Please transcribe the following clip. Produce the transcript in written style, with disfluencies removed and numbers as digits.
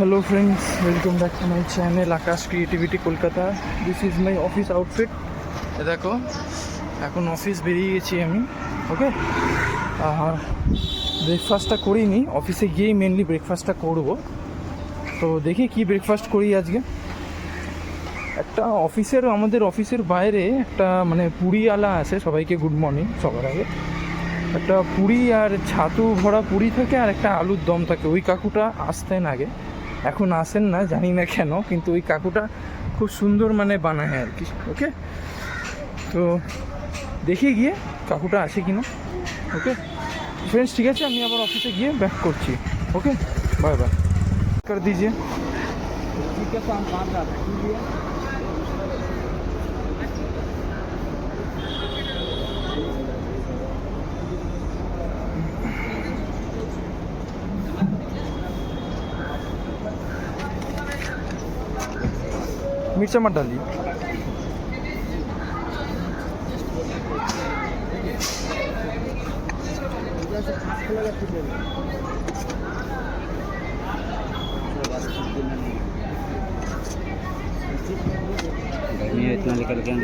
Hello friends, welcome back to my channel Akash Creativity Kolkata. This is my office outfit. দেখো এখন office বেরিয়ে গেছি আমি। ওকে, আর ব্রেকফাস্টটা করিনি, অফিসে গিয়েই মেনলি ব্রেকফাস্টটা করব। তো দেখি কি ব্রেকফাস্ট করি আজকে। একটা আমাদের অফিসের বাইরে একটা মানে পুরিওয়ালা আছে, সবাইকে গুড মর্নিং সবার আগে। একটা পুরি আর ছাতু ভরা পুরি থাকে আর একটা আলুর দম থাকে। ওই কাকুটা আসতেন আগে, এখন আসেন না, জানি না কেন, কিন্তু ওই কাকুটা খুব সুন্দর মানে বানায় আর কি। ওকে, তো দেখি গিয়ে কাকুটা আসে কিনা। ওকে ফ্রেন্ডস, ঠিক আছে, আমি আবার অফিসে গিয়ে ব্যাক করছি। ওকে, বাই বাই, कर दीजिए। मिर्चा मत डालिए। इतना निकल गया।